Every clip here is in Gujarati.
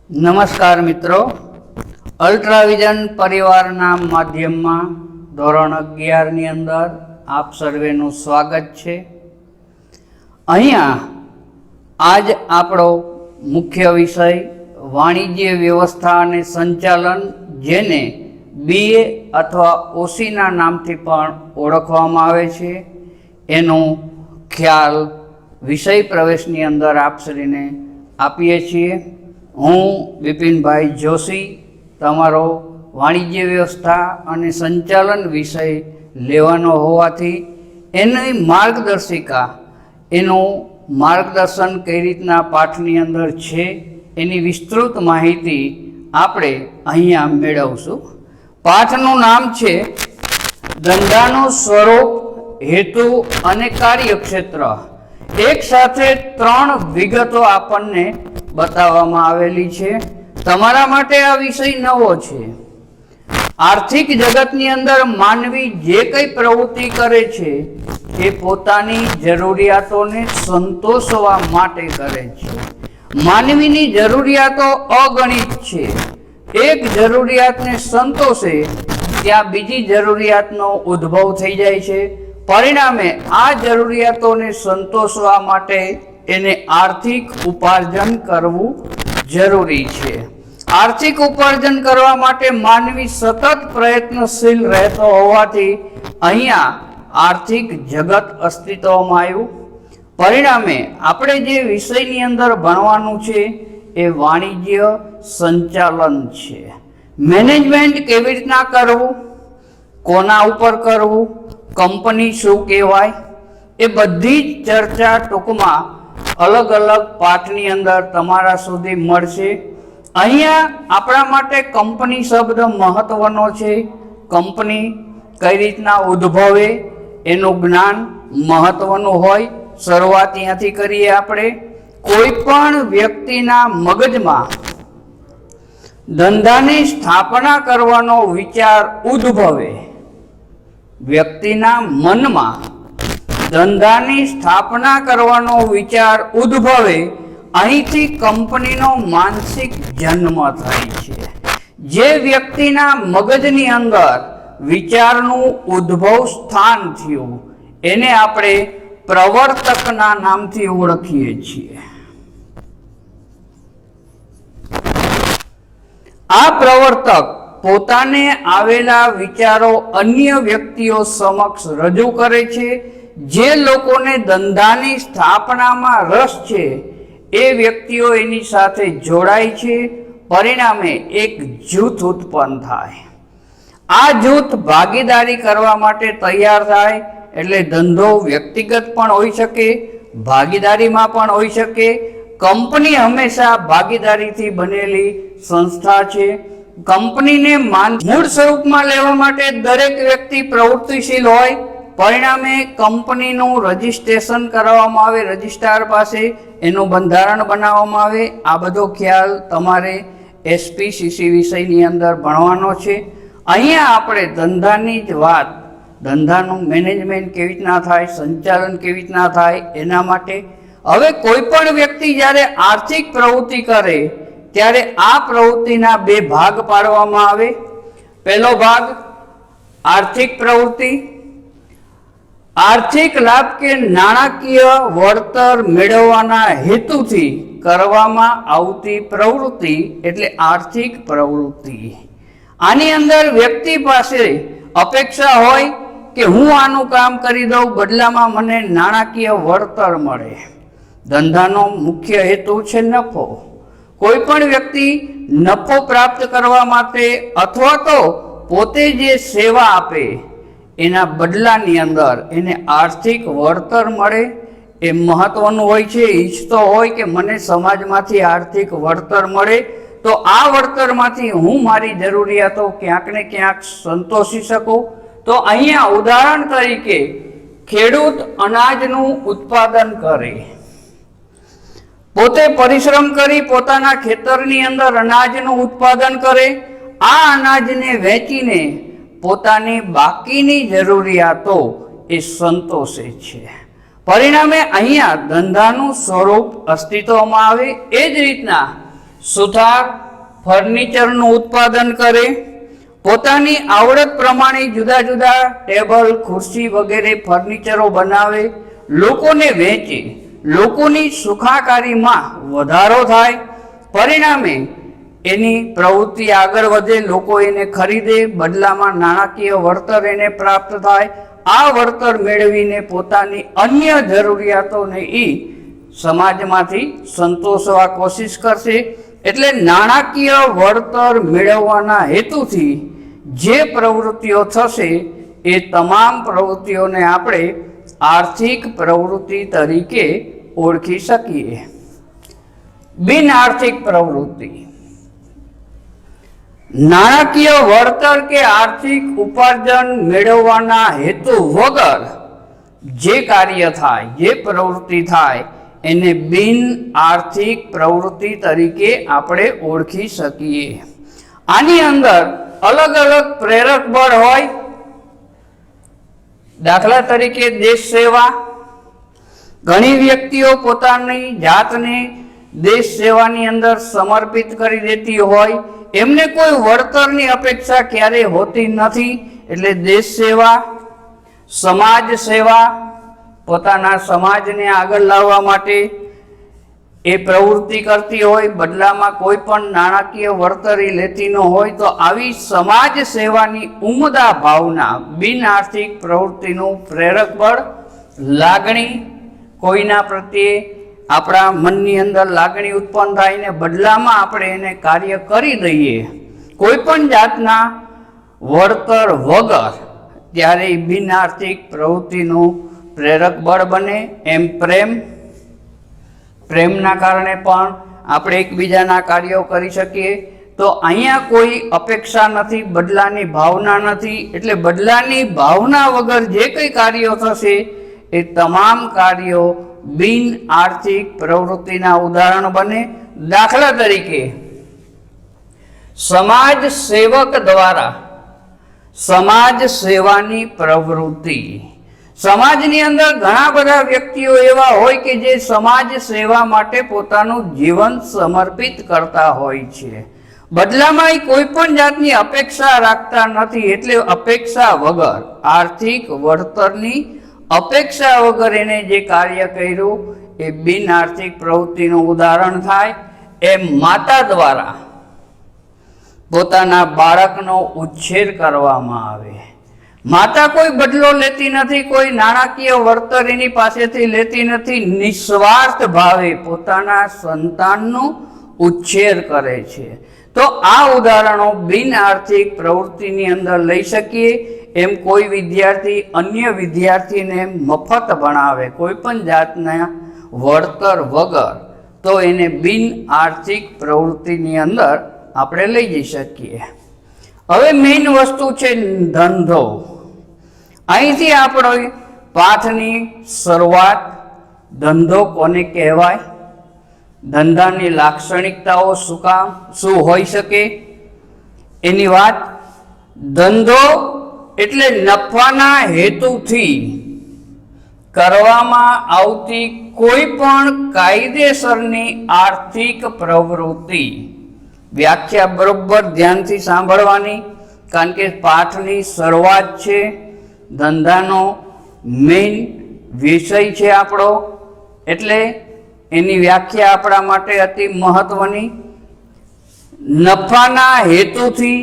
નમસ્કાર મિત્રો, અલ્ટ્રાવિઝન પરિવારના માધ્યમમાં ધોરણ 11ની અંદર આપ સર્વેનું સ્વાગત છે। અહીંયા આજ આપણો મુખ્ય વિષય વાણિજ્ય વ્યવસ્થા અને સંચાલન, જેને BA અથવા OCના નામથી પણ ઓળખવામાં આવે છે, એનો ખ્યાલ વિષય પ્રવેશની અંદર આપ સર્વેને આપીએ છીએ। હું બિપિનભાઈ જોશી તમારો વાણિજ્ય વ્યવસ્થા અને સંચાલન વિષય લેવાનો હોવાથી એની માર્ગદર્શિકા, એનું માર્ગદર્શન કઈ રીતના પાઠની અંદર છે એની વિસ્તૃત માહિતી આપણે અહીંયા મેળવશું। પાઠનું નામ છે ધંધાનું સ્વરૂપ, હેતુ અને કાર્યક્ષેત્ર। એક સાથે 3 વિગતો આપણને બતાવવામાં આવેલી છે। તમારા માટે આ વિષય નવો છે। આર્થિક જગતની અંદર માનવી જે કંઈ પ્રવૃત્તિ કરે છે એ પોતાની જરૂરિયાતોને સંતોષવા માટે કરે છે। માનવીની જરૂરિયાતો અગણિત છે। એક જરૂરિયાતને સંતોષે ત્યાં બીજી જરૂરિયાતનો ઉદ્ભવ થઈ જાય છે। પરિણામે આ જરૂરિયાતોને સંતોષવા માટે એને આર્થિક ઉપાર્જન કરવું જરૂરી છે। આર્થિક ઉપાર્જન કરવા માટે માનવી સતત પ્રયત્નશીલ રહેતો હોવાથી અહીંયા આર્થિક જગત અસ્તિત્વમાં આવ્યું। પરિણામે આપણે જે વિષયની અંદર ભણવાનું છે એ વાણિજ્ય સંચાલન છે। મેનેજમેન્ટ કેવી રીતના કરવું, કોના ઉપર કરવું, કંપની શું કહેવાય, એ બધી જ ચર્ચા ટૂંકમાં અલગ અલગ પાઠની અંદર તમારા સુધી મળશે। અહીંયા આપણા માટે કંપની શબ્દ મહત્વનો છે। કંપની કઈ રીતના ઉદ્ભવે એનું જ્ઞાન મહત્વનું હોય। શરૂઆત ત્યાંથી કરીએ આપણે। કોઈ પણ વ્યક્તિના મગજમાં ધંધાની સ્થાપના કરવાનો વિચાર ઉદ્ભવે, વ્યક્તિના મનમાં ધંધાની સ્થાપના કરવાનો વિચાર ઉદ્ભવે, અહીંથી કંપનીનો માનસિક જન્મ થાય છે। જે વ્યક્તિના મગજની અંદર વિચારનું ઉદ્ભવ સ્થાન થયું એને આપણે પ્રવર્તકના નામથી ઓળખીએ છીએ। આ પ્રવર્તક પોતાને આવેલા વિચારો અન્ય વ્યક્તિઓ સમક્ષ રજૂ કરે છે। જે લોકોને ધંધાની સ્થાપનામાં રસ છે એ વ્યક્તિઓ એની સાથે જોડાય છે। પરિણામે એક જૂથ ઉત્પન્ન થાય। આ જૂથ ભાગીદારી કરવા માટે તૈયાર થાય। એટલે ધંધો વ્યક્તિગત પણ હોઈ શકે, ભાગીદારીમાં પણ હોઈ શકે। કંપની હંમેશા ભાગીદારીથી બનેલી સંસ્થા છે। કંપનીને મૂળ સ્વરૂપમાં લેવા માટે દરેક વ્યક્તિ પ્રવૃત્તિશીલ હોય। પરિણામે કંપનીનું રજિસ્ટ્રેશન કરવામાં આવે, રજિસ્ટ્રાર પાસે એનું બંધારણ બનાવવામાં આવે। આ બધો ખ્યાલ તમારે SPCC વિષયની અંદર ભણવાનો છે। અહીંયા આપણે ધંધાની જ વાત, ધંધાનું મેનેજમેન્ટ કેવી રીતના થાય, સંચાલન કેવી રીતના થાય એના માટે। હવે કોઈ પણ વ્યક્તિ જ્યારે આર્થિક પ્રવૃત્તિ કરે ત્યારે આ પ્રવૃત્તિના 2 ભાગ પાડવામાં આવે। પહેલો ભાગ આર્થિક પ્રવૃત્તિ। આર્થિક લાભ કે નાણાકીય વળતર મેળવવાના હેતુથી કરવામાં આવતી પ્રવૃત્તિ એટલે આર્થિક પ્રવૃત્તિ। આની અંદર વ્યક્તિ પાસે અપેક્ષા હોય કે હું આનું કામ કરી દઉં, બદલામાં મને નાણાકીય વળતર મળે। ધંધાનો મુખ્ય હેતુ છે નફો। કોઈ પણ વ્યક્તિ નફો પ્રાપ્ત કરવા માટે અથવા તો પોતે જે સેવા આપે એના બદલાની અંદર એને આર્થિક વળતર મળે એ મહત્વનું હોય છે। ઈચ્છતો હોય કે મને સમાજમાંથી આર્થિક વળતર મળે તો આ વળતરમાંથી હું મારી જરૂરિયાતો ક્યાંક ને ક્યાંક સંતોષી શકું। તો અહીંયા ઉદાહરણ તરીકે ખેડૂત અનાજનું ઉત્પાદન કરે, પોતે પરિશ્રમ કરી પોતાના ખેતરની અંદર અનાજનું ઉત્પાદન કરે, આ અનાજને વેચીને પોતાની બાકીની જરૂરિયાતો એ સંતોષે છે। પરિણામે અહીંયા ધંધાનું સ્વરૂપ અસ્તિત્વમાં આવે। એ જ રીતના સુથાર ફર્નિચરનું ઉત્પાદન કરે, પોતાની આવડત પ્રમાણે જુદા જુદા ટેબલ ખુરશી વગેરે ફર્નિચરો બનાવે, લોકોને વેચે, લોકોની સુખાકારીમાં વધારો થાય, પરિણામે એની પ્રવૃત્તિ આગળ વધે, લોકો એને ખરીદે, બદલામાં નાણાકીય વળતર એને પ્રાપ્ત થાય, આ વળતર મેળવીને પોતાની અન્ય જરૂરિયાતોને એ સમાજમાંથી સંતોષવા કોશિશ કરશે. એટલે નાણાકીય વળતર મેળવવાના હેતુથી જે પ્રવૃત્તિઓ થશે એ તમામ પ્રવૃત્તિઓને આપણે આર્થિક પ્રવૃત્તિ તરીકે ઓળખી શકીએ. બિન આર્થિક પ્રવૃત્તિ નાણાકીય વળતર કે આર્થિક ઉપાર્જન મેળવવાના હેતુ વગર જે કાર્ય થાય, જે પ્રવૃત્તિ થાય એને બિન આર્થિક પ્રવૃત્તિ તરીકે આપણે ઓળખી શકીએ. આની અંદર અલગ અલગ પ્રેરક બળ હોય. દાખલા તરીકે દેશ સેવા. ઘણી વ્યક્તિઓ પોતાની જાતને દેશ સેવાની અંદર સમર્પિત કરી દેતી હોય, એમને કોઈ વળતરની અપેક્ષા ક્યારેય હોતી નથી. એટલે દેશ સેવા, સમાજ સેવા, પોતાના સમાજને આગળ લાવવા માટે એ પ્રવૃત્તિ કરતી હોય, બદલામાં કોઈ પણ નાણાકીય વળતર લેતી ન હોય, તો આવી સમાજ સેવાની ઉમદા ભાવના બિન આર્થિક પ્રવૃત્તિનું પ્રેરક બળ. લાગણી, કોઈના પ્રત્યે આપણા મનની અંદર લાગણી ઉત્પન્ન થાય ને બદલામાં આપણે એને કાર્ય કરી દઈએ કોઈ પણ જાતના વળતર વગર, ત્યારે બિન આર્થિક પ્રવૃત્તિનું પ્રેરક બળ બને. એમ પ્રેમના કારણે પણ આપણે એકબીજાના કાર્યો કરી શકીએ. તો અહીંયા કોઈ અપેક્ષા નથી, બદલાની ભાવના નથી. એટલે બદલાની ભાવના વગર જે કંઈ કાર્યો થશે એ તમામ કાર્યો બિન આર્થિક પ્રવૃત્તિના ઉદાહરણ બને. દાખલા તરીકે સમાજ સેવક દ્વારા સમાજ સેવાની પ્રવૃત્તિ. સમાજની અંદર ઘણા બધા વ્યક્તિઓ એવા હોય કે જે સમાજ સેવા માટે પોતાનું જીવન સમર્પિત કરતા હોય છે. બદલામાં કોઈ પણ જાતની અપેક્ષા રાખતા નથી. એટલે અપેક્ષા વગર, આર્થિક વળતરની અપેક્ષા વગર એને જે કાર્ય કર્યું એ બિન આર્થિક પ્રવૃત્તિનું ઉદાહરણ થાય. એમ માતા દ્વારા પોતાના બાળકનો ઉછેર કરવામાં આવે. માતા કોઈ બદલો લેતી નથી, કોઈ નાણાકીય વળતર એની પાસેથી લેતી નથી. નિસ્વાર્થ ભાવે પોતાના સંતાનનો ઉછેર કરે છે. તો આ ઉદાહરણો બિન આર્થિક પ્રવૃત્તિની અંદર લઈ શકીએ. એમ કોઈ વિદ્યાર્થી અન્ય વિદ્યાર્થીને મફત ભણાવે કોઈ પણ જાતના વળતર વગર, તો એને બિન આર્થિક પ્રવૃત્તિની અંદર આપણે લઈ જઈ શકીએ. હવે મેઇન વસ્તુ છે ધંધો. અહીંથી આપણો પાઠની શરૂઆત. ધંધો કોને કહેવાય, ધંધાની લાક્ષણિકતાઓ શું હોઈ શકે એની વાત. ધંધો એટલે નફાના હેતુથી કરવામાં આવતી કોઈ પણ કાયદેસરની આર્થિક પ્રવૃત્તિ. વ્યાખ્યા બરોબર ધ્યાનથી સાંભળવાની, કારણ કે પાઠની શરૂઆત છે. ધંધાનો મેઇન વિષય છે આપણો, એટલે એની વ્યાખ્યા આપણા માટે અતિ મહત્વની. નફાના હેતુથી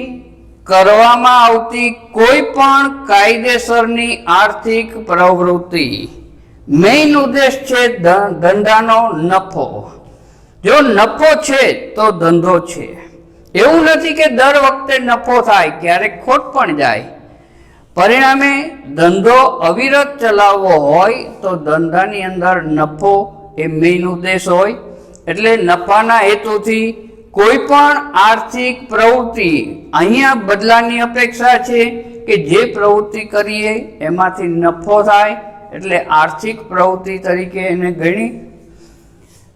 કરવામાં આવતી કોઈ પણ કાયદેસરની આર્થિક પ્રવૃત્તિ. મેઇન ઉદ્દેશ છે ધંધાનો નફો. જો નફો છે તો ધંધો છે. એવું નથી કે દર વખતે નફો થાય, ક્યારેક ખોટ પણ જાય. પરિણામે ધંધો અવિરત ચલાવવો હોય તો ધંધાની અંદર નફો એ મેઇન ઉદ્દેશ હોય. એટલે નફાના હેતુથી કોઈ પણ આર્થિક પ્રવૃત્તિ, અહીંયા બદલાની અપેક્ષા છે કે જે પ્રવૃત્તિ કરીએ એમાંથી નફો થાય, એટલે આર્થિક પ્રવૃત્તિ તરીકે એને ગણી.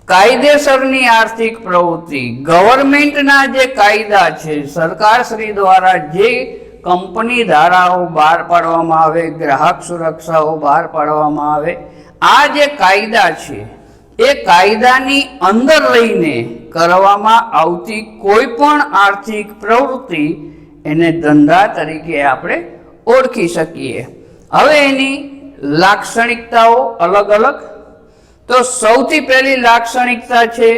કાયદેસરની આર્થિક પ્રવૃત્તિ, ગવર્મેન્ટના જે કાયદા છે, સરકારશ્રી દ્વારા જે કંપની ધારાઓ બહાર પાડવામાં આવે, ગ્રાહક સુરક્ષાઓ બહાર પાડવામાં આવે, આ જે કાયદા છે એ કાયદાની અંદર રહીને કરવામાં આવતી કોઈ પણ આર્થિક પ્રવૃત્તિ એને ધંધા તરીકે આપણે ઓળખી શકીએ. હવે એની લાક્ષણિકતાઓ અલગ અલગ. તો સૌથી પહેલી લાક્ષણિકતા છે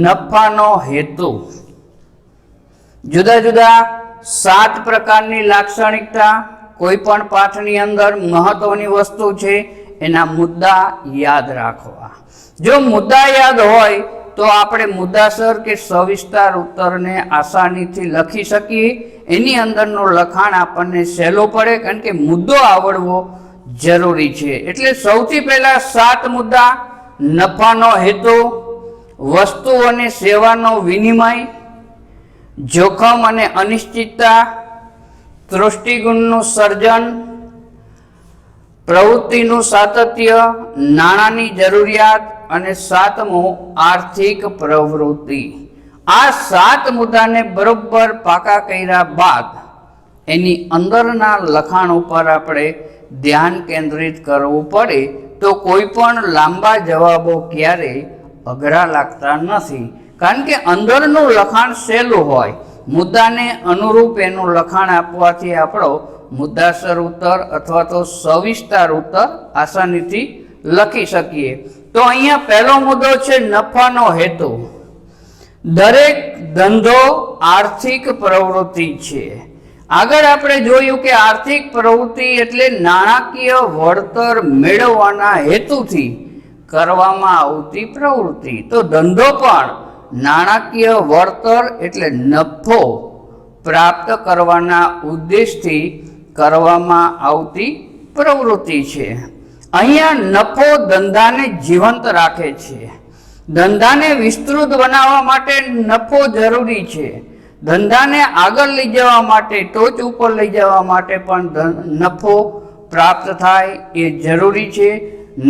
નફાનો હેતુ. જુદા જુદા 7 પ્રકારની લાક્ષણિકતા કોઈ પણ પાઠની અંદર મહત્વની વસ્તુ છે, એના મુદ્દા યાદ રાખવા. જો મુદ્દા યાદ હોય તો આપણે મુદ્દાસર કે સવિસ્તાર ઉત્તરને આસાનીથી લખી શકીએ. એની અંદરનું લખાણ આપણને સહેલો પડે, કારણ કે મુદ્દો આવડવો જરૂરી છે. એટલે સૌથી પહેલા 7 મુદ્દા: નફાનો હેતુ, વસ્તુ અને સેવાનો વિનિમય, જોખમ અને અનિશ્ચિતતા, દૃષ્ટિગુણનું સર્જન, પ્રવૃત્તિનું સાતત્ય, નાણાંની જરૂરિયાત અને 7મો આર્થિક પ્રવૃત્તિ. આ 7 મુદ્દાને બરોબર પાકા કર્યા બાદ એની અંદરના લખાણ ઉપર આપણે ધ્યાન કેન્દ્રિત કરવું પડે, તો કોઈ પણ લાંબા જવાબો ક્યારેય અઘરા લાગતા નથી. કારણ કે અંદરનું લખાણ સહેલું હોય, મુદ્દાને અનુરૂપ એનું લખાણ આપવાથી આપણો મુદ્દાસર ઉત્તર અથવા તો સવિસ્તાર ઉત્તર આસાનીથી લખી શકીએ. તો અહીંયા પહેલો મુદ્દો છે નફાનો હેતુ. દરેક ધંધો આર્થિક પ્રવૃત્તિ છે. આગળ આપણે જોયું કે આર્થિક પ્રવૃત્તિ એટલે નાણાકીય વળતર મેળવવાના હેતુથી કરવામાં આવતી પ્રવૃત્તિ. તો ધંધો પણ નાણાકીય વળતર એટલે નફો પ્રાપ્ત કરવાના ઉદ્દેશથી કરવામાં આવતી પ્રવૃત્તિ છે. અહીંયા નફો ધંધાને જીવંત રાખે છે. ધંધાને વિસ્તૃત બનાવવા માટે નફો જરૂરી છે. ધંધાને આગળ લઈ જવા માટે, ટોચ ઉપર લઈ જવા માટે પણ નફો પ્રાપ્ત થાય એ જરૂરી છે.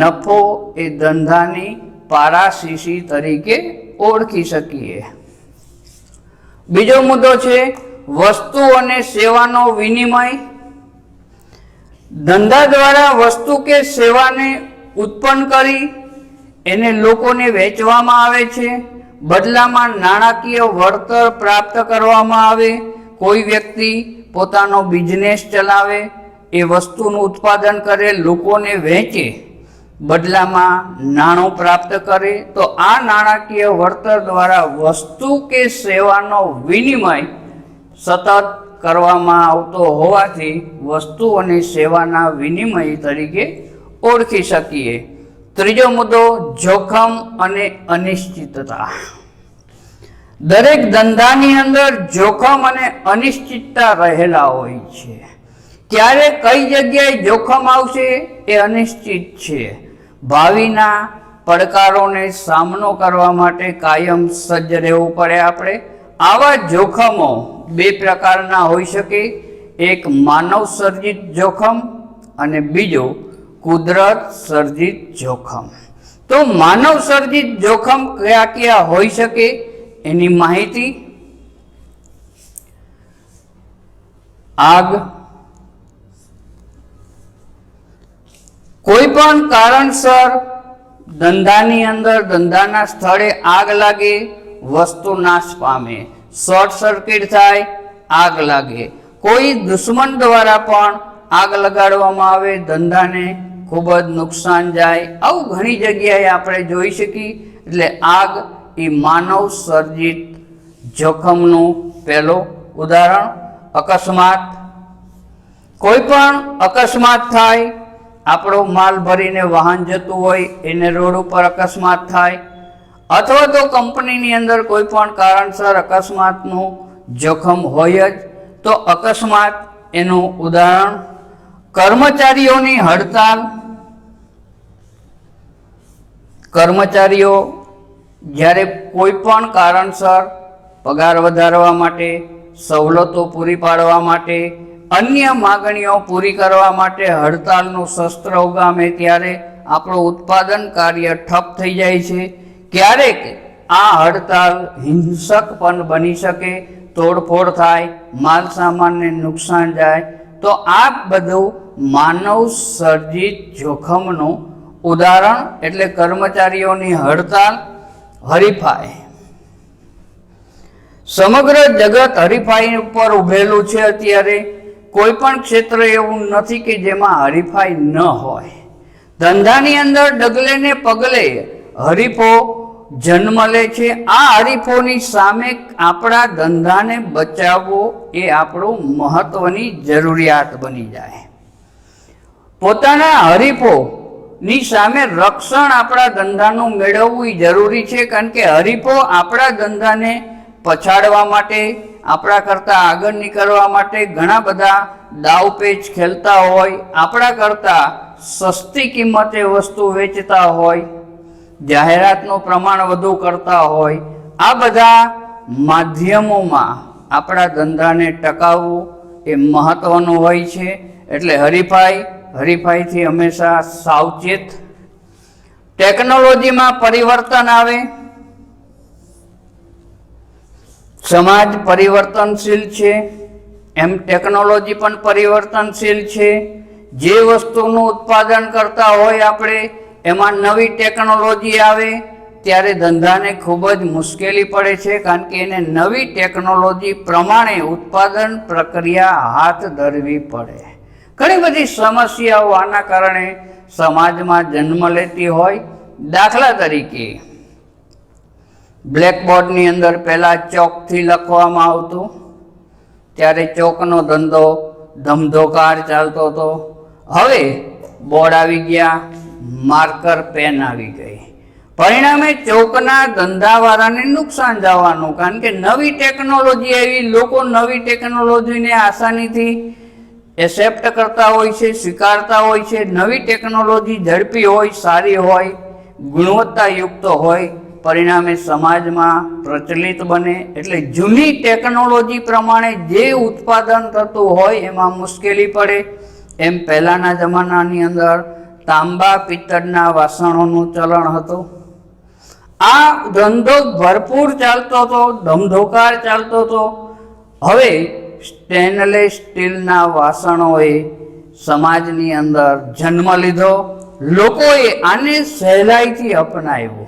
નફો એ ધંધાની પારાશીશી તરીકે ઓળખી શકીએ. બીજો મુદ્દો છે વસ્તુ અને સેવાનો વિનિમય. ધંધા દ્વારા વસ્તુ કે સેવાને ઉત્પન્ન કરી એને લોકોને વેચવામાં આવે છે. બદલામાં નાણાકીય વળતર પ્રાપ્ત કરવામાં આવે. કોઈ વ્યક્તિ પોતાનો બિઝનેસ ચલાવે, એ વસ્તુનું ઉત્પાદન કરે, લોકોને વેચે, બદલામાં નાણું પ્રાપ્ત કરે, તો આ નાણાકીય વળતર દ્વારા વસ્તુ કે સેવાનો વિનિમય સતત કરવામાં આવતો હોવાથી વસ્તુ અને સેવાના વિનિમય તરીકે ઓળખી શકીએ. ત્રીજો મુદ્દો જોખમ અને અનિશ્ચિતતા. દરેક ધંધાની અંદર જોખમ અને અનિશ્ચિતતા રહેલા હોય છે. ક્યારે કઈ જગ્યાએ જોખમ આવશે એ અનિશ્ચિત છે. ભાવિના પડકારોને સામનો કરવા માટે કાયમ સજ્જ રહેવું પડે આપણે. આવા જોખમો 2 પ્રકારના હોઈ શકે. એક માનવ સર્જિત જોખમ અને બીજો કુદરત સર્જિત જોખમ. તો માનવ સર્જિત જોખમ કયા કયા હોઈ શકે એની માહિતી: આગ. કોઈ પણ કારણસર ધંધાની અંદર, ધંધાના સ્થળે આગ લાગે, વસ્તુ નાશ પામે. શોર્ટ સર્કિટ થાય, આગ લાગે. કોઈ દુશ્મન દ્વારા પણ આગ લગાડવામાં આવે, ધંધાને ખૂબ જ નુકસાન જાય. આવું ઘણી જગ્યાએ આપણે જોઈ શકીએ. એટલે આગ એ માનવ સર્જિત જોખમનું પહેલું ઉદાહરણ. અકસ્માત. કોઈ પણ અકસ્માત થાય, આપણો માલ ભરીને વાહન જતું હોય, એને રોડ ઉપર અકસ્માત થાય, અથવા તો કંપનીની અંદર કોઈ પણ કારણસર અકસ્માતનું જોખમ હોય જ, તો અકસ્માત એનું ઉદાહરણ. કર્મચારીઓની હડતાલ. કર્મચારીઓ જ્યારે કોઈ પણ કારણસર પગાર વધારવા માટે, સવલતો પૂરી પાડવા માટે, અન્ય માગણીઓ પૂરી કરવા માટે હડતાલનું શસ્ત્ર ઉગામે ત્યારે આપણું ઉત્પાદન કાર્ય ઠપ થઈ જાય છે. ક્યારેક આ હડતાલ હિંસક પણ બની શકે, તોડફોડ થાય, માલ સામાનને નુકસાન જાય. તો આ બધું માનવ સર્જિત જોખમનું ઉદાહરણ એટલે કર્મચારીઓની હડતાલ, હરીફાઈ. સમગ્ર જગત હરીફાઈ ઉપર ઉભેલું છે. અત્યારે કોઈ પણ ક્ષેત્ર એવું નથી કે જેમાં હરીફાઈ ન હોય. ધંધાની અંદર ડગલે ને પગલે હરીફો જન્મ લે છે. આ હરીફોની સામે આપણા ધંધાને બચાવવો એ આપણું મહત્વની જરૂરિયાત બની જાય. પોતાના હરીફોની સામે રક્ષણ આપણા ધંધાનું મેળવવું જરૂરી છે, કારણ કે હરીફો આપણા ધંધાને પછાડવા માટે, આપણા કરતાં આગળ નીકળવા માટે ઘણા બધા દાવપેચ ખેલતા હોય, આપણા કરતાં સસ્તી કિંમતે વસ્તુ વેચતા હોય, જાહેરાતનું પ્રમાણ વધુ કરતા હોય. આ બધા માધ્યમોમાં આપણા ધંધાને ટકાવવું એ મહત્વનું હોય છે. એટલે હરીફાઈથી હંમેશા સાવચેત. ટેકનોલોજીમાં પરિવર્તન આવે. સમાજ પરિવર્તનશીલ છે, એમ ટેકનોલોજી પણ પરિવર્તનશીલ છે. જે વસ્તુનું ઉત્પાદન કરતા હોય આપણે, એમાં નવી ટેકનોલોજી આવે ત્યારે ધંધાને ખૂબ જ મુશ્કેલી પડે છે, કારણ કે એને નવી ટેકનોલોજી પ્રમાણે ઉત્પાદન પ્રક્રિયા હાથ ધરવી પડે. ઘણી બધી સમસ્યાઓ આના કારણે સમાજમાં જન્મ લેતી હોય. દાખલા તરીકે બ્લેકબોર્ડની અંદર પહેલાં ચોકથી લખવામાં આવતું, ત્યારે ચોકનો ધંધો ધમધોકાર ચાલતો હતો. હવે બોર્ડ આવી ગયા, માર્કર પેન આવી ગઈ. પરિણામે ચોકના ધંધાવાળાને નુકસાન જવાનું, કારણ કે નવી ટેકનોલોજી આવી. લોકો નવી ટેકનોલોજીને આસાનીથી એક્સેપ્ટ કરતા હોય છે, સ્વીકારતા હોય છે. નવી ટેકનોલોજી ઝડપી હોય, સારી હોય, ગુણવત્તાયુક્ત હોય, પરિણામે સમાજમાં પ્રચલિત બને. એટલે જૂની ટેકનોલોજી પ્રમાણે જે ઉત્પાદન થતું હોય એમાં મુશ્કેલી પડે. એમ પહેલાંના જમાનાની અંદર તાંબા પિત્તળના વાસણોનું ચલણ હતું. આ ધંધો ભરપૂર ચાલતો હતો, ધમધોકાર ચાલતો હતો. હવે સ્ટેનલેસ સ્ટીલના વાસણોએ સમાજની અંદર જન્મ લીધો. લોકોએ આને સહેલાઈથી અપનાવ્યો.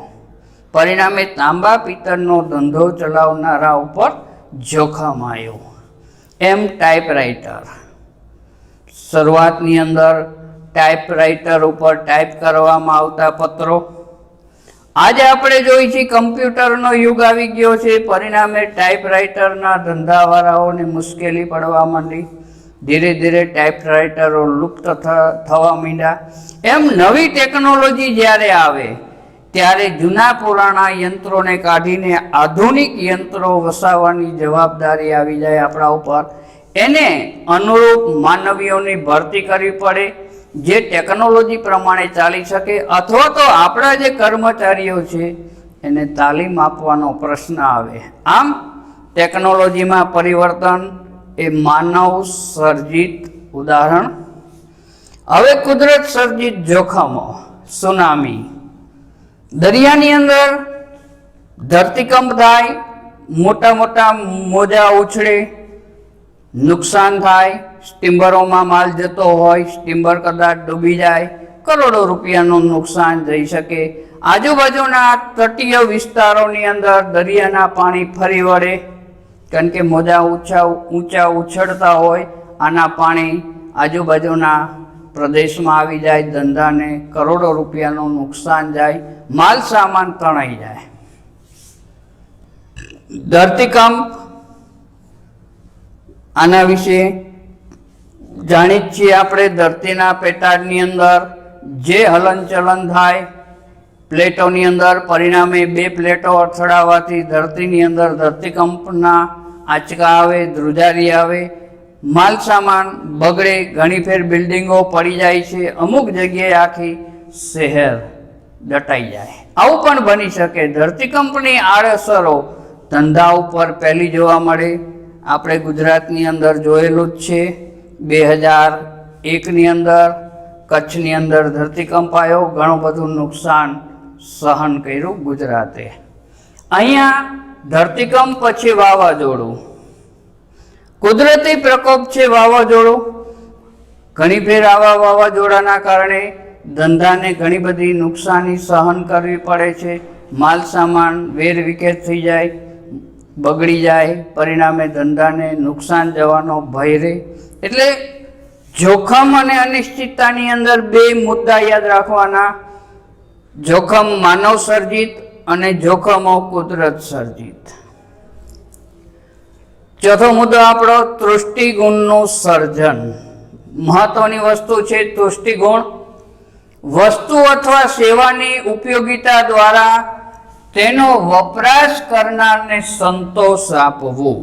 પરિણામે તાંબા પિત્તળનો ધંધો ચલાવનારા ઉપર જોખમ આવ્યું. એમ ટાઈપરાઇટર. શરૂઆતની અંદર ટાઈપરાઇટર ઉપર ટાઈપ કરવામાં આવતા પત્રો. આજે આપણે જોઈએ છીએ કમ્પ્યુટરનો યુગ આવી ગયો છે. પરિણામે ટાઈપરાઇટરના ધંધાવાળાઓને મુશ્કેલી પડવા માંડી. ધીરે ધીરે ટાઈપરાઇટરો લુપ્ત થવા માંડ્યા. એમ નવી ટેકનોલોજી જ્યારે આવે ત્યારે જૂના પુરાણા યંત્રોને કાઢીને આધુનિક યંત્રો વસાવવાની જવાબદારી આવી જાય આપણા ઉપર. એને અનુરૂપ માનવીઓની ભરતી કરવી પડે, જે ટેકનોલોજી પ્રમાણે ચાલી શકે, અથવા તો આપણા જે કર્મચારીઓ છે એને તાલીમ આપવાનો પ્રશ્ન આવે. આમ ટેકનોલોજીમાં પરિવર્તન એ માનવ સર્જિત ઉદાહરણ. હવે કુદરત સર્જિત જોખમો. સુનામી. દરિયાની અંદર ધરતીકંપ થાય, મોટા મોટા મોજા ઉછળે, નુકસાન થાય. સ્ટીમરોમાં માલ જતો હોય, સ્ટીમર કદાચ ડૂબી જાય, કરોડો રૂપિયાનું નુકસાન થઈ શકે. આજુબાજુના તટીય વિસ્તારોની અંદર દરિયાના પાણી ફરી વળે, કારણ કે મોજા ઊંચા ઉછળતા હોય. આના પાણી આજુબાજુના પ્રદેશમાં આવી જાય, ધંધાને કરોડો રૂપિયાનું નુકસાન જાય, માલ સામાન તણાઈ જાય. ધરતીકંપ, આના વિશે જાણી જ છીએ આપણે. ધરતીના પેટાળની અંદર જે હલનચલન થાય પ્લેટોની અંદર, પરિણામે બે પ્લેટો અથડાવાથી ધરતીની અંદર ધરતીકંપના આંચકા આવે, ધ્રુજારી આવે, માલ સામાન બગડે, ઘણી ફેર બિલ્ડિંગો પડી જાય છે, અમુક જગ્યાએ આખી શહેર દટાઈ જાય. આવું પણ બની શકે. ધરતીકંપની આડઅસરો ધંધા ઉપર પહેલી જોવા મળે. આપણે ગુજરાતની અંદર જોયેલું જ છે. 2001ની અંદર કચ્છની અંદર ધરતીકંપ આવ્યો, ઘણું બધું નુકસાન સહન કર્યું ગુજરાતે. અહીંયા ધરતીકંપ પછી વાવાઝોડું. કુદરતી પ્રકોપ છે વાવાઝોડું. ઘણી ફેર આવા વાવાઝોડાના કારણે ધંધાને ઘણી બધી નુકસાની સહન કરવી પડે છે, માલ સામાન વેર વિખેર થઈ જાય, બગડી જાય, પરિણામે ધંધાને નુકસાન જવાનો ભય રહે. એટલે જોખમ અને અનિશ્ચિતતાની અંદર બે મુદ્દા યાદ રાખવાના: જોખમ માનવ સર્જિત અને જોખમો કુદરત સર્જિત. ચોથો મુદ્દો આપણો તૃષ્ટિગુણનું સર્જન. મહત્વની વસ્તુ છે તૃષ્ટિગુણ. વસ્તુ અથવા સેવાની ઉપયોગિતા દ્વારા તેનો વપરાશ કરનારને સંતોષ આપવો.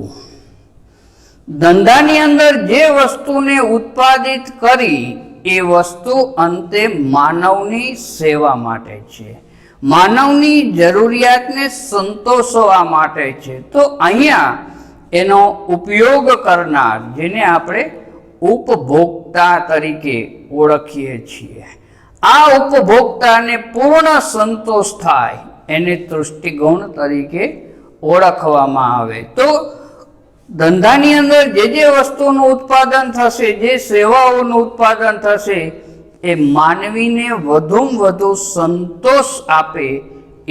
ધંધાની અંદર જે વસ્તુને ઉત્પાદિત કરી એ વસ્તુ અંતે માનવની સેવા માટે છે, માનવની જરૂરિયાતને સંતોષવા માટે છે. તો અહીંયા એનો ઉપયોગ કરનાર, જેને આપણે ઉપભોક્તા તરીકે ઓળખીએ છીએ, આ ઉપભોક્તાને પૂર્ણ સંતોષ થાય એને તૃષ્ટિગુણ તરીકે ઓળખવામાં આવે. તો ધંધાની અંદર જે વસ્તુનું ઉત્પાદન થશે, જે સેવાઓનું ઉત્પાદન થશે, એ માનવીને વધુમાં વધુ સંતોષ આપે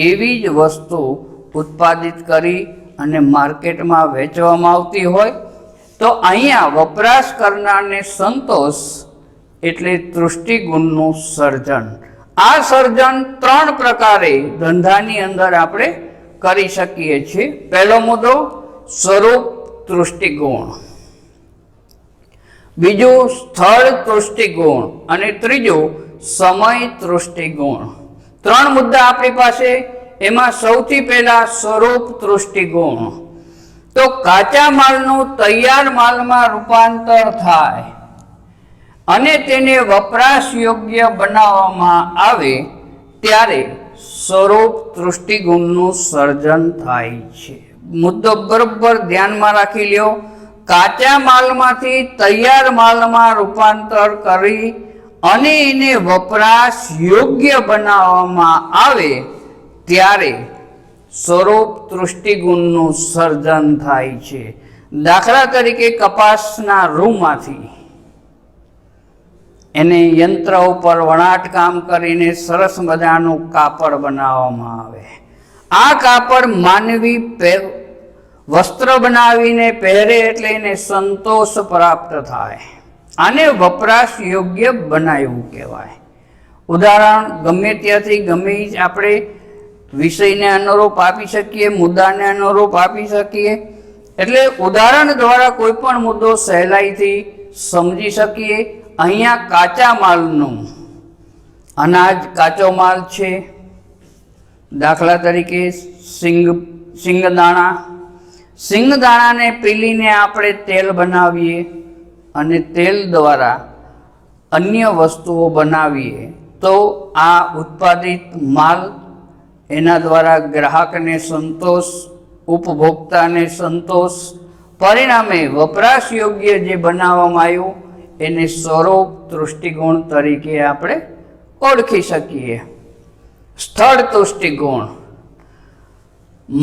એવી જ વસ્તુ ઉત્પાદિત કરી અને માર્કેટમાં વેચવામાં આવતી હોય તો અહીંયા વપરાશ કરનારને સંતોષ એટલે તૃષ્ટિગુણનું સર્જન. આ સર્જન 3 પ્રકારે ધંધાની અંદર આપણે કરી શકીએ છીએ. પહેલો મુદ્દો સ્વરૂપ તૃષ્ટિગુણ, બીજું સ્થળ તૃષ્ટિગુણ અને ત્રીજું સમય તૃષ્ટિગુણ. 3 મુદ્દા આપણી પાસે. એમાં સૌથી પહેલા સ્વરૂપ તૃષ્ટિગુણ. તો કાચા માલનું તૈયાર માલમાં રૂપાંતર થાય અને તેને વપરાશ યોગ્ય બનાવવામાં આવે ત્યારે સ્વરૂપ તૃષ્ટિગુણનું સર્જન થાય છે. મુદ્દો બરોબર ધ્યાનમાં રાખી લ્યો. કાચા માલમાંથી તૈયાર માલમાં રૂપાંતર કરી અને એને વપરાશ યોગ્ય બનાવવામાં આવે ત્યારે સ્વરૂપ તૃષ્ટિગુણનું સર્જન થાય છે. દાખલા તરીકે કપાસના રૂમાંથી એને યંત્ર ઉપર વણાટ કામ કરીને સરસ મજાનું કાપડ બનાવવામાં આવે. આ કાપડ માનવી વસ્ત્ર બનાવીને પહેરે એટલે એને સંતોષ પ્રાપ્ત થાય. આને વપરાશ યોગ્ય બનાવ્યું કહેવાય. ઉદાહરણ ગમે ત્યાંથી ગમે આપણે વિષયને અનુરૂપ આપી શકીએ, મુદ્દાને અનુરૂપ આપી શકીએ. એટલે ઉદાહરણ દ્વારા કોઈ પણ મુદ્દો સહેલાઈથી સમજી શકીએ. અહીંયા કાચા માલનું અનાજ કાચો માલ છે. દાખલા તરીકે સિંગદાણા. સિંગદાણાને પીલીને આપણે તેલ બનાવીએ અને તેલ દ્વારા અન્ય વસ્તુઓ બનાવીએ તો આ ઉત્પાદિત માલ એના દ્વારા ગ્રાહકને સંતોષ, ઉપભોક્તાને સંતોષ, પરિણામે વપરાશ યોગ્ય જે બનાવવામાં આવ્યું એને સ્વરૂપ તૃષ્ટિગુણ તરીકે આપણે ઓળખી શકીએ. સ્થળ તૃષ્ટિગુણ.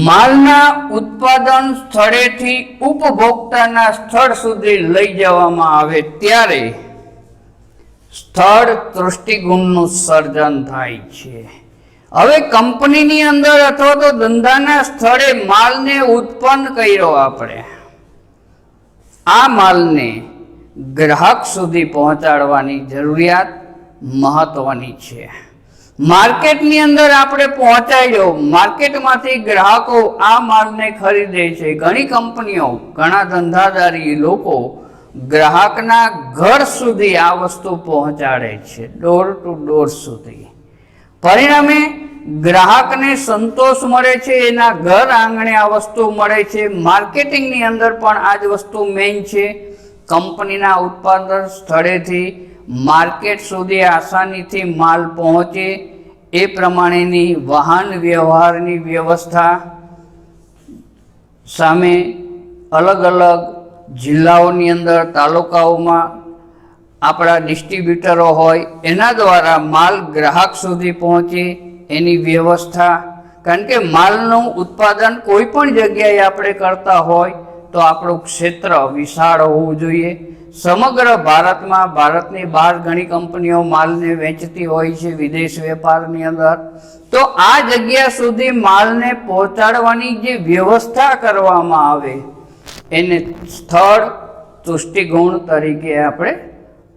માલના ઉત્પાદન સ્થળેથી ઉપભોક્તાના સ્થળ સુધી લઈ જવામાં આવે ત્યારે સ્થળ તૃષ્ટિગુણનું સર્જન થાય છે. હવે કંપનીની અંદર અથવા તો ધંધાના સ્થળે માલને ઉત્પન્ન કર્યો આપણે, આ માલને ગ્રાહક સુધી પહોંચાડવાની જરૂરિયાત મહત્વની છે. માર્કેટની અંદર આપણે પહોંચાડ્યો, માર્કેટમાંથી ગ્રાહકો આ માલને ખરીદે છે. ઘણી કંપનીઓ, ઘણા ધંધાદારી લોકો ગ્રાહકના ઘર સુધી આ વસ્તુ પહોંચાડે છે, ડોર ટુ ડોર સુધી. પરિણામે ગ્રાહકને સંતોષ મળે છે, એના ઘર આંગણે આ વસ્તુ મળે છે. માર્કેટિંગની અંદર પણ આ જ વસ્તુ મેઇન છે. કંપનીના ઉત્પાદન સ્થળેથી માર્કેટ સુધી આસાનીથી માલ પહોંચે એ પ્રમાણેની વાહન વ્યવહારની વ્યવસ્થા સામે અલગ અલગ જિલ્લાઓની અંદર, તાલુકાઓમાં આપણા ડિસ્ટ્રીબ્યુટરો હોય એના દ્વારા માલ ગ્રાહક સુધી પહોંચે એની વ્યવસ્થા. કારણ કે માલનું ઉત્પાદન કોઈ પણ જગ્યાએ આપણે કરતા હોય તો આપણું ક્ષેત્ર વિશાળ હોવું જોઈએ. સમગ્ર ભારતમાં, ભારતની બહાર ઘણી કંપનીઓ માલને વેચતી હોય છે વિદેશ વેપારની અંદર. તો આ જગ્યા સુધી માલને પહોંચાડવાની જે વ્યવસ્થા કરવામાં આવે એને સ્થળ તૃષ્ટિગુણ તરીકે આપણે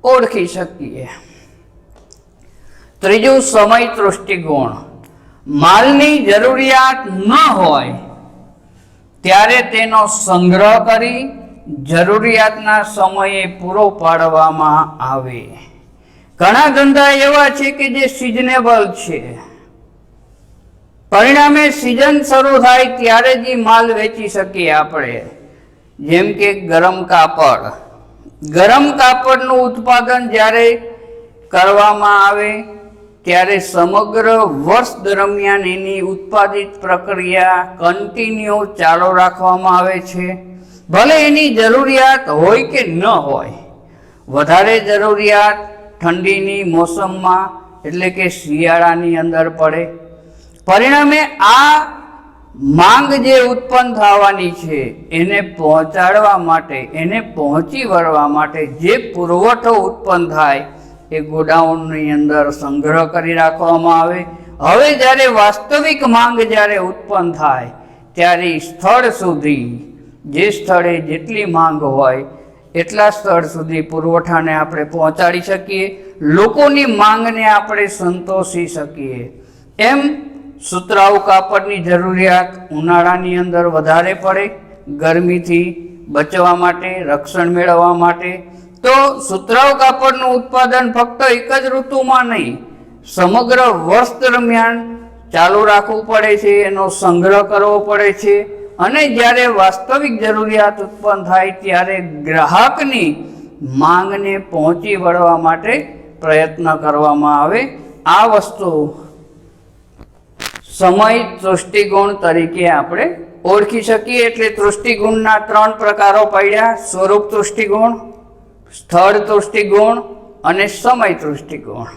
ઓળખી શકીએ. ત્રીજું, સમય તૃષ્ટિગુણ. માલની જરૂરિયાત ન હોય ત્યારે તેનો સંગ્રહ કરી જરૂરિયાતના સમયે પૂરો પાડવામાં આવે. ઘણા ધંધા એવા છે કે જે સિઝનેબલ છે, પરિણામે સિઝન શરૂ થાય ત્યારે જ માલ વેચી શકીએ આપણે. જેમ કે ગરમ કાપડ. ગરમ કાપડનું ઉત્પાદન જ્યારે કરવામાં આવે ત્યારે સમગ્ર વર્ષ દરમિયાન એની ઉત્પાદિત પ્રક્રિયા કન્ટિન્યુ ચાલુ રાખવામાં આવે છે. ભલે એની જરૂરિયાત હોય કે ન હોય. વધારે જરૂરિયાત ઠંડીની મોસમમાં એટલે કે શિયાળાની અંદર પડે. પરિણામે આ માંગ જે ઉત્પન્ન થવાની છે એને પહોંચાડવા માટે, એને પહોંચી વળવા માટે જે પુરવઠો ઉત્પન્ન થાય એ ગોડાઉનની અંદર સંગ્રહ કરી રાખવામાં આવે. હવે જ્યારે વાસ્તવિક માંગ જ્યારે ઉત્પન્ન થાય ત્યારે સ્થળ સુધી, જે સ્થળે જેટલી માંગ હોય એટલા સ્થળ સુધી પુરવઠાને આપણે પહોંચાડી શકીએ, લોકોની માંગને આપણે સંતોષી શકીએ. એમ સુતરાઉ કાપડની જરૂરિયાત ઉનાળાની અંદર વધારે પડે, ગરમીથી બચવા માટે, રક્ષણ મેળવવા માટે. તો સુતરાઉ કાપડનું ઉત્પાદન ફક્ત એક જ ઋતુમાં નહીં, સમગ્ર વર્ષ દરમિયાન ચાલુ રાખવું પડે છે, એનો સંગ્રહ કરવો પડે છે. અને જ્યારે વાસ્તવિક જરૂરિયાત ઉત્પન્ન થાય ત્યારે ગ્રાહકની માંગને પહોંચી વળવા માટે પ્રયત્ન કરવામાં આવે. આ વસ્તુ સમય તૃષ્ટિગુણ તરીકે આપણે ઓળખી શકીએ. એટલે તૃષ્ટિગુણના 3 પ્રકારો પડ્યા: સ્વરૂપ તૃષ્ટિગુણ, સ્થળ તૃષ્ટિગુણ અને સમય તૃષ્ટિગુણ.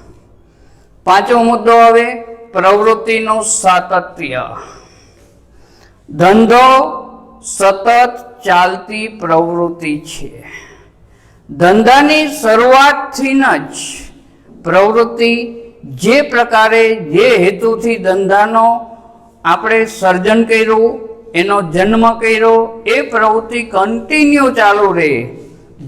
પાંચમો મુદ્દો હવે પ્રવૃત્તિનું સાતત્ય. ધંધો સતત ચાલતી પ્રવૃત્તિ છે. ધંધાની શરૂઆતથી જ પ્રવૃત્તિ જે પ્રકારે, જે હેતુથી ધંધાનો આપણે સર્જન કર્યું, એનો જન્મ કર્યો, એ પ્રવૃત્તિ કન્ટિન્યુ ચાલુ રહે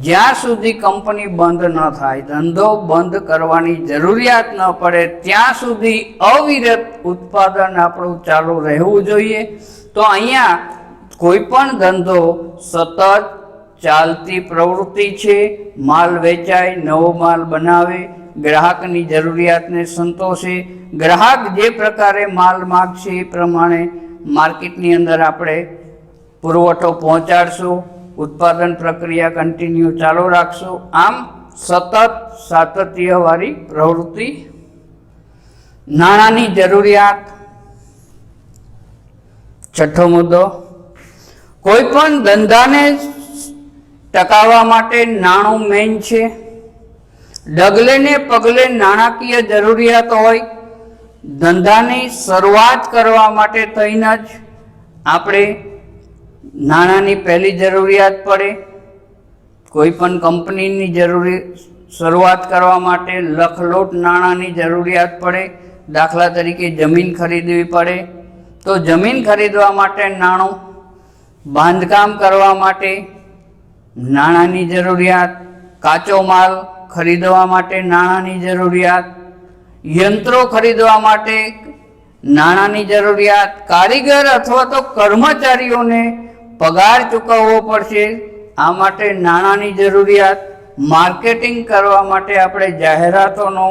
જ્યાં સુધી કંપની બંધ ન થાય, ધંધો બંધ કરવાની જરૂરિયાત ન પડે ત્યાં સુધી અવિરત ઉત્પાદન આપણું ચાલુ રહેવું જોઈએ. તો અહીંયા કોઈ પણ ધંધો સતત ચાલતી પ્રવૃત્તિ છે. માલ વેચાય, નવો માલ બનાવે, ગ્રાહકની જરૂરિયાતને સંતોષે, ગ્રાહક જે પ્રકારે માલ માગશે એ પ્રમાણે માર્કેટની અંદર આપણે પુરવઠો પહોંચાડશું, ઉત્પાદન પ્રક્રિયા કન્ટિન્યુ ચાલુ રાખશું. આમ સતત સાતત્યવાળી પ્રવૃત્તિ. નાણાંની જરૂરિયાત. છઠ્ઠો મુદ્દો, કોઈ પણ ધંધાને ટકાવવા માટે નાણું મેઇન છે. ડગલે ને પગલે નાણાકીય જરૂરિયાત હોય. ધંધાની શરૂઆત કરવા માટે થઈને જ આપણે નાણાંની પહેલી જરૂરિયાત પડે. કોઈ પણ કંપનીની શરૂઆત કરવા માટે લખલોટ નાણાંની જરૂરિયાત પડે. દાખલા તરીકે જમીન ખરીદવી પડે તો જમીન ખરીદવા માટે નાણું, બાંધકામ કરવા માટે નાણાંની જરૂરિયાત, કાચો માલ ખરીદવા માટે નાણાંની જરૂરિયાત, યંત્રો ખરીદવા માટે નાણાંની જરૂરિયાત, કારીગર અથવા તો કર્મચારીઓને પગાર ચૂકવવો પડશે, આ માટે નાણાંની જરૂરિયાત, માર્કેટિંગ કરવા માટે આપણે જાહેરાતોનો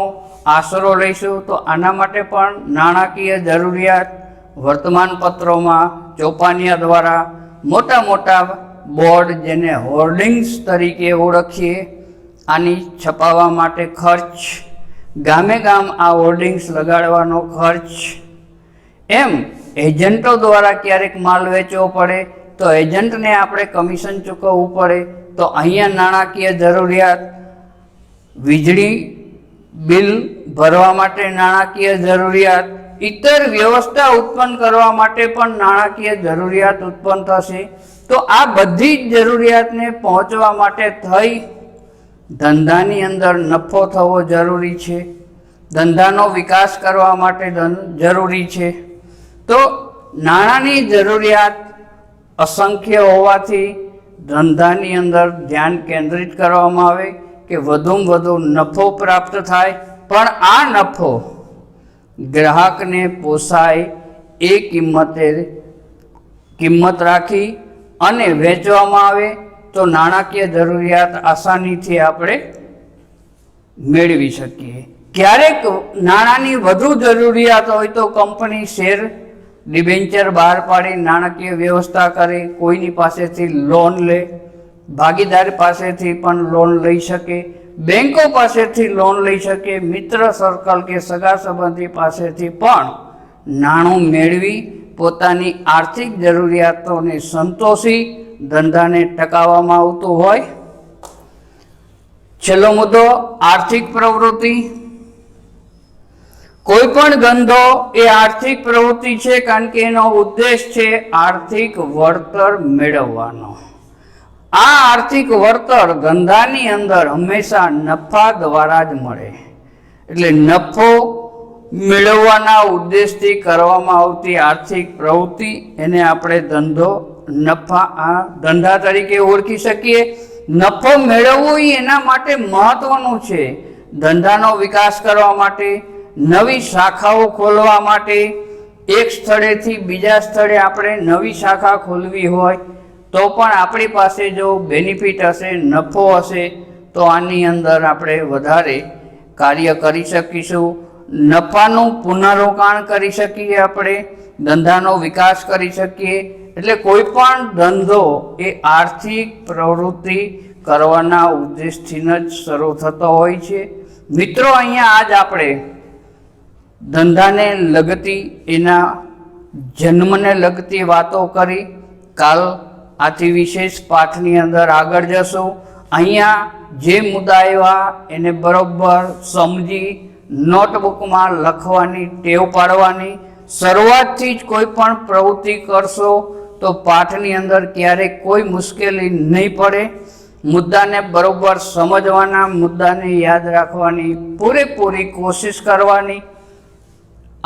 આશરો લઈશું તો આના માટે પણ નાણાકીય જરૂરિયાત. વર્તમાનપત્રોમાં ચોપાનિયા દ્વારા મોટા મોટા બોર્ડ, જેને હોર્ડિંગ્સ તરીકે ઓળખીએ, આની છપાવવા માટે ખર્ચ, ગામે ગામ આ હોર્ડિંગ્સ લગાડવાનો ખર્ચ. એમ એજન્ટો દ્વારા ક્યારેક માલ વેચવો પડે તો એજન્ટને આપણે કમિશન ચૂકવવું પડે તો અહીંયા નાણાકીય જરૂરિયાત. વીજળી બિલ ભરવા માટે નાણાકીય જરૂરિયાત, ઇતર વ્યવસ્થા ઉત્પન્ન કરવા માટે પણ નાણાકીય જરૂરિયાત ઉત્પન્ન થશે. તો આ બધી જ જરૂરિયાતને પહોંચવા માટે થઈ ધંધાની અંદર નફો થવો જરૂરી છે, ધંધાનો વિકાસ કરવા માટે જરૂરી છે. તો નાણાંની જરૂરિયાત અસંખ્ય હોવાથી ધંધાની અંદર ધ્યાન કેન્દ્રિત કરવામાં આવે કે વધુમાં વધુ નફો પ્રાપ્ત થાય, પણ આ નફો ગ્રાહકને પોસાય એ કિંમત રાખી અને વેચવામાં આવે તો નાણાકીય જરૂરિયાત આસાનીથી આપણે મેળવી શકીએ. ક્યારેક નાણાંની વધુ જરૂરિયાત હોય તો કંપની શેર ડિબેન્ચર બહાર પાડી નાણાકીય વ્યવસ્થા કરે, કોઈની પાસેથી લોન લે, ભાગીદાર પાસેથી પણ લોન લઈ શકે, બેંકો પાસેથી લોન લઈ શકે, મિત્ર સર્કલ કે સગા સંબંધી પાસેથી પણ નાણું મેળવી પોતાની આર્થિક જરૂરિયાતોને સંતોષી ધંધાને ટકાવવામાં આવતું હોય. છેલ્લો મુદ્દો આર્થિક પ્રવૃત્તિ. કોઈ પણ ધંધો એ આર્થિક પ્રવૃત્તિ છે, કારણ કે એનો ઉદ્દેશ છે આર્થિક વળતર મેળવવાનો. આ આર્થિક વળતર ધંધાની અંદર હંમેશા નફા દ્વારા જ મળે. એટલે નફો મેળવવાના ઉદ્દેશથી કરવામાં આવતી આર્થિક પ્રવૃત્તિ એને આપણે ધંધા તરીકે ઓળખી શકીએ. નફો મેળવવો એ એના માટે મહત્વનું છે. ધંધાનો વિકાસ કરવા માટે, નવી શાખાઓ ખોલવા માટે, એક સ્થળેથી બીજા સ્થળે આપણે નવી શાખા ખોલવી હોય તો પણ આપણી પાસે જો બેનિફિટ હશે, નફો હશે, તો આની અંદર આપણે વધારે કાર્ય કરી શકીશું. નફાનું પુનરોકાણ કરી શકીએ, આપણે ધંધાનો વિકાસ કરી શકીએ. એટલે કોઈ પણ ધંધો એ આર્થિક પ્રવૃત્તિ કરવાના ઉદ્દેશથી જ શરૂ થતો હોય છે. મિત્રો, અહીંયા આજ આપણે ધંધાને લગતી, એના જન્મને લગતી વાતો કરી. કાલ આથી વિશેષ પાઠની અંદર આગળ જશું. અહીંયા જે મુદ્દા આવ્યા એને બરોબર સમજી નોટબુકમાં લખવાની ટેવ પાડવાની. શરૂઆતથી જ કોઈ પણ પ્રવૃત્તિ કરશો તો પાઠની અંદર ક્યારેય કોઈ મુશ્કેલી નહીં પડે. મુદ્દાને બરોબર સમજવાના, મુદ્દાને યાદ રાખવાની પૂરેપૂરી કોશિશ કરવાની.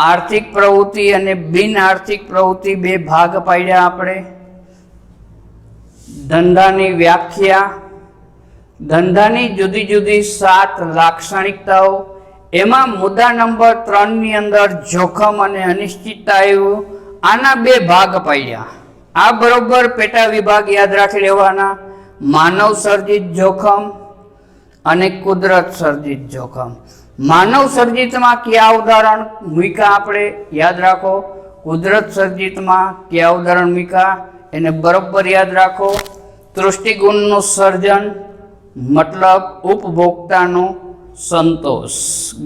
આર્થિક પ્રવૃત્તિ અને બિન આર્થિક પ્રવૃત્તિ બે ભાગ પાડ્યા આપણે. ધંધાની વ્યાખ્યા, ધંધાની જુદી જુદી 7 લાક્ષણિકતાઓ. એમાં મુદ્દા નંબર 3 ની અંદર જોખમ અને અનિશ્ચિતતા આવ્યું. આના બે ભાગ પાડ્યા. આ બરોબર પેટા વિભાગ યાદ રાખી લેવાના. માનવ સર્જિત જોખમ અને કુદરત સર્જિત જોખમ. માનવ સર્જિતમાં કયા ઉદાહરણ મૂક્યા આપણે યાદ રાખો. કુદરત સર્જિતમાં કયા ઉદાહરણ મૂક્યા એને બરોબર યાદ રાખો. તૃષ્ટિગુણનું સર્જન મતલબ ઉપભોક્તાનો સંતોષ,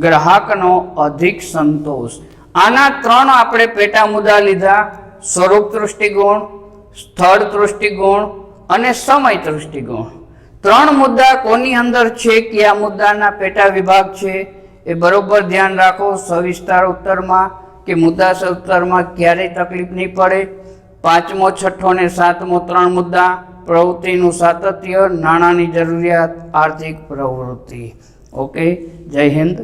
ગ્રાહકનો અધિક સંતોષ. આના 3 આપણે પેટા મુદ્દા લીધા. સ્વરૂપ તૃષ્ટિગુણ, સ્થળ તૃષ્ટિગુણ અને સમય તૃષ્ટિગુણ. 3 મુદ્દા કોની અંદર છે, કયા મુદ્દાના પેટા વિભાગ છે એ બરોબર ધ્યાન રાખો. સવિસ્તાર ઉત્તરમાં કે મુદ્દા ઉત્તરમાં ક્યારેય તકલીફ નહીં પડે. 5મો, 6ઠ્ઠો અને 7મો 3 મુદ્દા. પ્રવૃત્તિનું સાતત્ય, નાણાંની જરૂરિયાત, આર્થિક પ્રવૃત્તિ. ઓકે, જય હિન્દ.